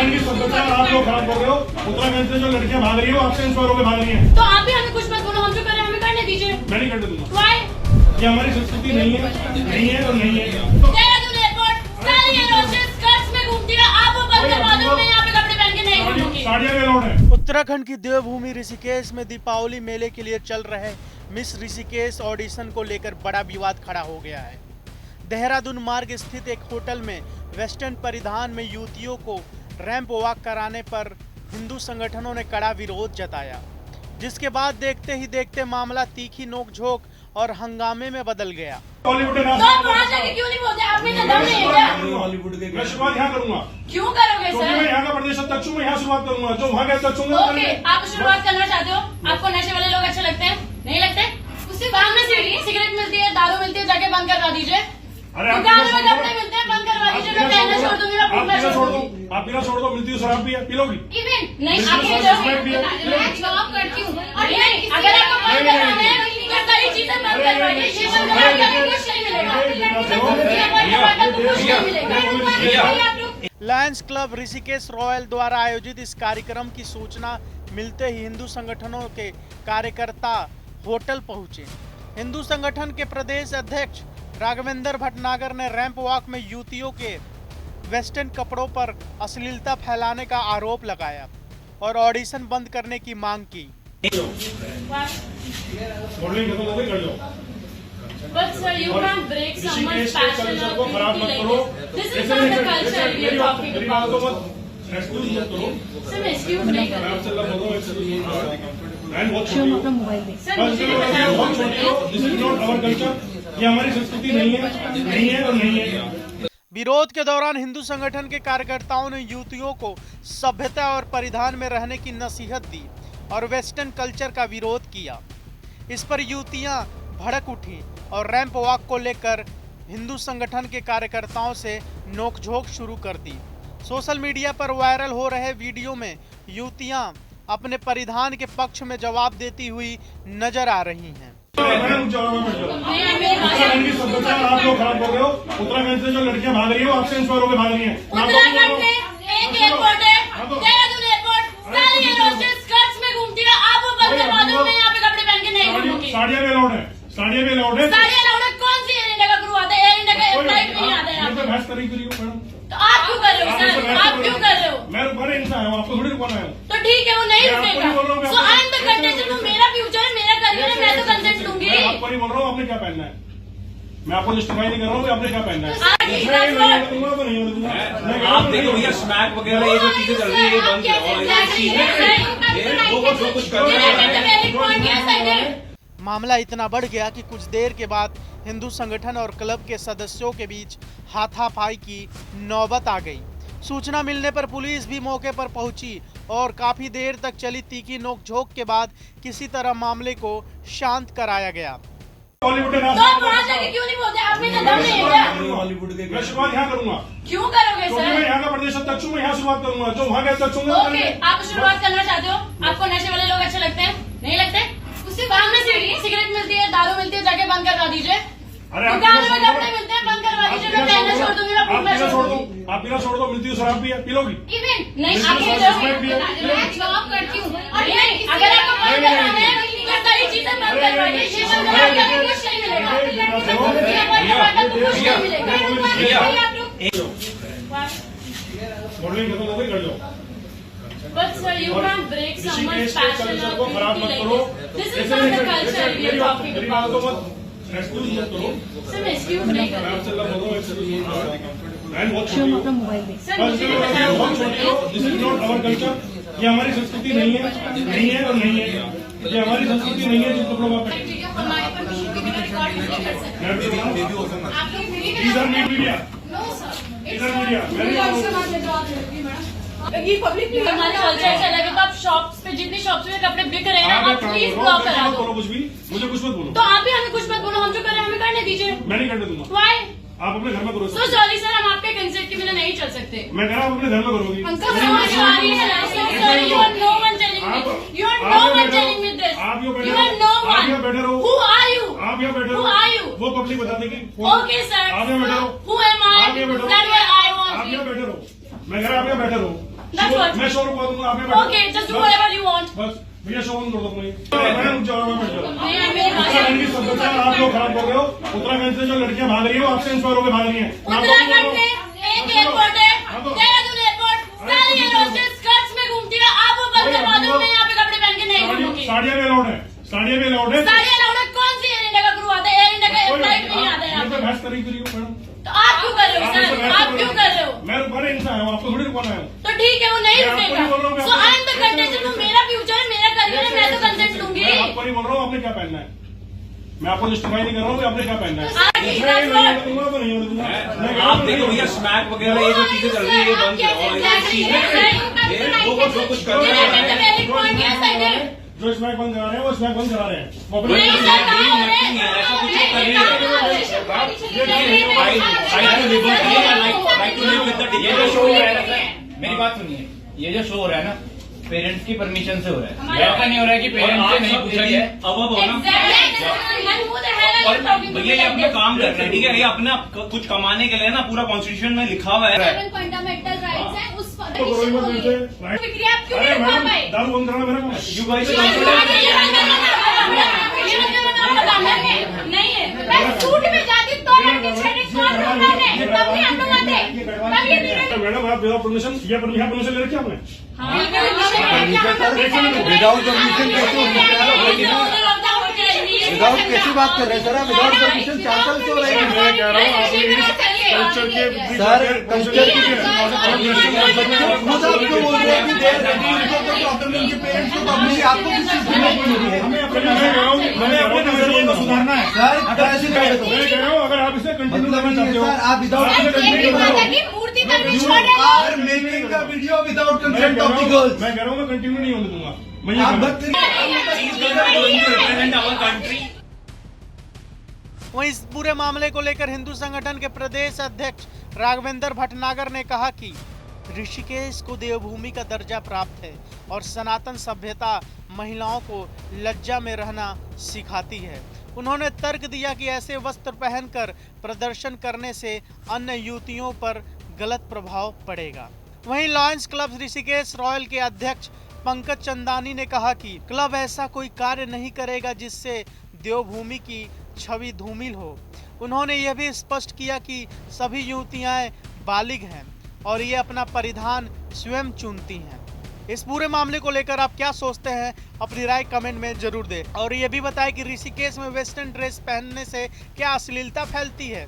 उत्तराखंड की सभ्यता आप लोग खराब कर रहे हो। उत्तराखंड से जो लड़कियां भाग रही है वो आपसे इंस्पायर होकर भाग रही है। तो आप भी हमें कुछ मत बोलो, हम जो कर रहे हैं हमें करने दीजिए। मैं नहीं करने दूंगा। Why? ये हमारी संस्कृति नहीं है और नहीं है। देहरादून एयरपोर्ट सारी एयरहोस्टेस स्कर्ट्स में घूमती है, आप वो बंद करवा दो, मैं यहाँ पे कपड़े पहन के नहीं घूमूंगी। साड़ियाँ भी अलाउड है। उत्तराखंड की देवभूमि ऋषिकेश में दीपावली मेले के लिए चल रहे मिस ऋषिकेश ऑडिशन को लेकर बड़ा विवाद खड़ा हो गया है। देहरादून मार्ग स्थित एक होटल में वेस्टर्न परिधान में युवतियों को रैंप वॉक कराने पर हिंदू संगठनों ने कड़ा विरोध जताया, जिसके बाद देखते ही देखते मामला तीखी नोकझोंक और हंगामे में बदल गया। बॉलीवुड तो आप वहाँ जाके क्यों नहीं बोलते? आप में दम नहीं है क्या? हॉलीवुड के मैं शुरुआत यहाँ करूंगा। क्यों करोगे क्योंकि सर? मैं यहाँ का प्रदेश अध्यक्ष हूँ, मैं यहाँ शुरुआत करूंगा। जो वहाँ का अध्यक्ष होंगे ओके, आप शुरुआत करना चाहते हो? आपको नशे वाले लोग अच्छे लगते हैं? नहीं लगते? उससे बाद में सिगरेट मिलती है, दारू मिलती है, जाके बंद करवा दीजिए। दुकान में कपड़े मिलते हैं, बंद करवा दीजिए। मैं पहनना छोड़ दूंगी, मैं घूमना छोड़ दूंगी। आप पीना छोड़ दो, मिलती है शराब भी है, पी लोगी? इवन नहीं, आप ये मैं जॉब करती हूँ और नहीं, अगर आपको बंद करवाना है तो सारी चीजें बंद करवाइए। ये बंद करवाने का कुछ नहीं मिलेगा। लायंस क्लब ऋषिकेश रॉयल द्वारा आयोजित इस कार्यक्रम की सूचना मिलते ही हिंदू संगठनों के कार्यकर्ता होटल पहुंचे। हिंदू संगठन के प्रदेश अध्यक्ष राघवेंद्र भटनागर ने रैंप वॉक में युवतियों के वेस्टर्न कपड़ों पर अश्लीलता फैलाने का आरोप लगाया और ऑडिशन बंद करने की मांग की। But sir, you can't break someone's passion or को खराब मत करो। This is not the culture we are talking about. Excuse मत करो। Sir, मैं excuse नहीं कर रही। Sir, मुझे भी बताओ। This is not our culture. ये हमारी संस्कृति नहीं है और नहीं है। विरोध के दौरान हिंदू संगठन के कार्यकर्ताओं ने युवतियों को सभ्यता और परिधान में रहने की नसीहत दी और वेस्टर्न कल्चर का विरोध किया। इस पर युवतियां भड़क उठी और रैंप वॉक को लेकर हिंदू संगठन के कार्यकर्ताओं से नोकझोंक शुरू कर दी। सोशल मीडिया पर वायरल हो रहे वीडियो में युवतियां अपने परिधान के पक्ष में जवाब देती हुई नजर आ रही हैं। उत्तराखंड की सभ्यता आप लोग खराब कर रहे हो। उत्तराखंड से जो लड़कियां भाग रही है वो आपसे इंस्पायर होकर भाग रही है। उत्तराखंड में एक एयरपोर्ट है, देहरादून एयरपोर्ट सारी एयरहोस्टेस स्कर्ट्स में घूमती है, आप वो बंद करवा दो, मैं यहाँ पे कपड़े पहन के नहीं घूमूंगी। साड़ियाँ भी अलाउड है। साड़ियाँ भी अलाउड है। साड़ी अलाउड है? कौन सी एयर इंडिया का क्रू आता है? एयर इंडिया का फ्लाइट नहीं आता है यहाँ पे। बहस करी मैडम, तो आप क्यों कर रहे हो सर? आप क्यों कर रहे हो? मैं रुकवाने इंसान हूँ, आपको थोड़ी रुकवाना है। तो ठीक है, वो नहीं मैं आपको नहीं बोल रहा हूँ, रुकेगा। मैं सो आई एम द आपको- कंटेस्टेंट, वो मेरा फ्यूचर है, मेरा करियर है, मैं तो कंसेंट लूंगी। मैं आपको नहीं बोल रहा हूँ आपने क्या पहनना है। मैं आपको जस्टिफाई नहीं कर रहा हूँ आपने क्या पहनना है। आप मैं ठीक नहीं है, दूंगा तो नहीं दूंगा। आप देखो भैया स्मैक वगैरह ये जो चीजें चल रही है ये बंद है और ये चीजें वो जो कुछ कर रहे हैं। मामला इतना बढ़ गया कि कुछ देर के बाद हिंदू संगठन और क्लब के सदस्यों के बीच हाथापाई की नौबत आ गई। सूचना मिलने पर पुलिस भी मौके पर पहुंची और काफी देर तक चली तीखी नोकझोंक के बाद किसी तरह मामले को शांत कराया गया। बॉलीवुड तो आप वहाँ जाके क्यों नहीं बोलते? आप में दम नहीं है क्या? हॉलीवुड के मैं शुरुआत यहाँ करूंगा। क्यों करोगे क्योंकि सर? मैं यहाँ का प्रदेश अध्यक्ष हूँ, मैं यहाँ शुरुआत करूंगा। जो वहाँ के अध्यक्ष होंगे ओके, आप शुरुआत करना चाहते हो? आपको नशे वाले लोग अच्छे लगते हैं? नहीं लगते? उससे बाद में सिगरेट मिलती है, दारू मिलती है, जाके बंद करवा दीजिए। दुकान में कपड़े मिलते हैं, बंद करवा दीजिए। मैं पहनना छोड़ दूंगी, मैं घूमना छोड़ दूंगी। आप पीना छोड़ दो, मिलती है शराब भी है, पी लोगी? इवन नहीं, आप ये मैं जॉब करती हूँ और नहीं, अगर आपको बंद करवाना है तो सारी चीजें बंद करवाइए। ये बंद करवाने का कुछ नहीं मिलेगा। ये बंद करवाने का कुछ नहीं मिलेगा। मॉडलिंग खत्म हो गई, कर लो। But sir, you can't break someone's Rishikesh के passion कल्चर or को खराब मत करो। This is not the culture we are talking मेरी बात about. तो मत एक्सक्यूज मत करो। Sir, मैं excuse नहीं कर मैं रही। आपसे लग बोल रहा हूँ। बहुत छोटी हो। Sir, मुझे भी बताओ। बहुत छोटी हो। This is not our culture. ये हमारी संस्कृति नहीं है और नहीं है। ये हमारी संस्कृति नहीं है जिस कपड़ों में आप हमारी परमिशन के बिना रिकॉर्ड नहीं कर सकते। आप लोग मेरी भी इधर मीडिया नो सर, इधर मीडिया ये पब्लिक हमारे कल्चर से अलग है। तो आप शॉप्स पे जितनी शॉप्स में कपड़े बिक रहे हैं ना, आप प्लीज ब्लॉक करा दो। कुछ भी मुझे कुछ मत बोलो। तो आप भी हमें कुछ मत बोलो, हम जो कर रहे हैं हमें करने दीजिए। मैं नहीं करने दूंगा। Why? आप अपने घर में करो। So sorry sir, हम आपके कंसेंट के बिना नहीं चल सकते। मैं कह रहा हूँ अपने घर में करोगी। So sorry sir, so sorry, you are no one telling me. You are no one telling me this. आप यहाँ बैठे You are no रहो। आप यहाँ one. बैठे रहो। Who are you? आप यहाँ बैठे Who रहो। are you? वो पब्लिक बता देगी। Okay sir. आप यहाँ बैठे रहो। Who am I? आप यहाँ बैठे रहो। That way I आप want यहाँ you. बैठे रहो। मैं कह रहा आप यहाँ बैठे रहो। That's what. मैं शो रुकवा दूंगा, आपने Okay, just do whatever you want. बस भैया शो बंद कर दो मैं रुक जाओ, मैं बैठ जाऊँ। नहीं, मेरी बात उत्तराखंड की सभ्यता आप लोग खराब कर रहे हो। उत्तराखंड से जो लड़कियां भाग रही है वो आपसे इंस्पायर होकर भाग रही है। उत्तराखंड में एक एयरपोर्ट है, देहरादून एयरपोर्ट, सारी एयरहोस्टेस स्कर्ट्स में घूमती है। आप वो बंद करवा दो, मैं यहाँ पे कपड़े पहन के नहीं घूमूंगी। साड़ियाँ भी अलाउड है, साड़ियाँ भी अलाउड है। साड़ी अलाउड है? कौन सी एयर इंडिया का क्रू आता है? एयर इंडिया का फ्लाइट नहीं आता है यहाँ पे। बहस करी करी मैडम, तो आप क्यों कर रहे हो सर? आप क्यों कर रहे हो? मैं रुकवाने इंसान हूँ, आपको थोड़ी रुकवाना है। तो ठीक है, वो नहीं मैं आपको नहीं बोल रहा हूँ, रुकेगा। मैं सो आई एम द आपको- कंटेस्टेंट, वो मेरा फ्यूचर है, मेरा करियर है, मैं तो कंसेंट लूंगी। मैं आपको नहीं बोल रहा हूँ आपने क्या पहनना है, मैं आपको जस्टिफाई नहीं कर रहा हूँ कि आपने क्या पहनना है। तो मैं नहीं दूंगा तो नहीं दूंगा। आप देखो भैया स्मैक वगैरह ये जो चीजें चल रही है ये बंद कराओ। वो कुछ कर रहे हैं जो स्मैक बंद करा रहे हैं वो स्मैक बंद करा रहे हैं। वो अपने- नहीं सर, ऐसा कुछ कर रही है। ये जो शो हो रहा है ना सर, मेरी बात सुनिए, ये जो शो हो रहा है ना पेरेंट्स की परमिशन से हो रहा है। ऐसा नहीं हो रहा है कि पेरेंट्स से नहीं पूछा गया है। अब हो ना और भैया ये अपना काम कर रहे हैं, ठीक है, ये अपना कुछ कमाने के लिए ना पूरा कॉन्स्टिट्यूशन में लिखा हुआ है। फंडामेंटल राइट्स हैं, उस तो करो ही मत वैसे। बिक्री आप क्यों अरे नहीं कर मैडम पाए? दारू बंद करना मेरा काम है। यू गाइस नहीं है, मैं सूट में जाती तो मैं पीछे कौन रोका है? तब नहीं हम लोग आते, तब ये तो मैडम आप विदाउट परमिशन ये परमिशन ले रखी आपने? विदाउट परमिशन कैसे हो सकता है? विदाउट कैसी बात कर रहे हैं सर? आप विदाउट परमिशन 4 साल से हो रहे हैं। मैं कह रहा हूँ आपने इस कल्चर के सर कल्चर की खुद आप क्यों बोल रहे हैं कि देर रेडी उनको तो प्रॉब्लम उनके पेरेंट्स को प्रॉब्लम है, आपको किस चीज की प्रॉब्लम है? हमें अपने नजरिए को सुधारना है। सर कैसे मैं कह रहा हूँ अगर आप इसे कंटिन्यू करना चाहते हो सर आप विदाउट मूर्ति का विश्वास सर मेकिंग का video without consent of the girls मैं कह रहा हूँ मैं कंटिन्यू नहीं होने दूंगा। मैं ये आप कह रहा हूँ। बात रिप्रेजेंट आवर कंट्री। वहीं इस पूरे मामले को लेकर हिंदू संगठन के प्रदेश अध्यक्ष राघवेंद्र भटनागर ने कहा कि ऋषिकेश को देवभूमि का दर्जा प्राप्त है और सनातन सभ्यता महिलाओं को लज्जा में रहना सिखाती है। उन्होंने तर्क दिया कि ऐसे वस्त्र पहनकर प्रदर्शन करने से अन्य युवतियों पर गलत प्रभाव पड़ेगा। वहीं लॉयंस क्लब ऋषिकेश रॉयल के अध्यक्ष पंकज चंदानी ने कहा कि क्लब ऐसा कोई कार्य नहीं करेगा जिससे देवभूमि की छवि धूमिल हो। उन्होंने यह भी स्पष्ट किया कि सभी युवतियां बालिग हैं और ये अपना परिधान स्वयं चुनती हैं। इस पूरे मामले को लेकर आप क्या सोचते हैं अपनी राय कमेंट में जरूर दें और ये भी बताएं कि ऋषिकेश में वेस्टर्न ड्रेस पहनने से क्या अश्लीलता फैलती है।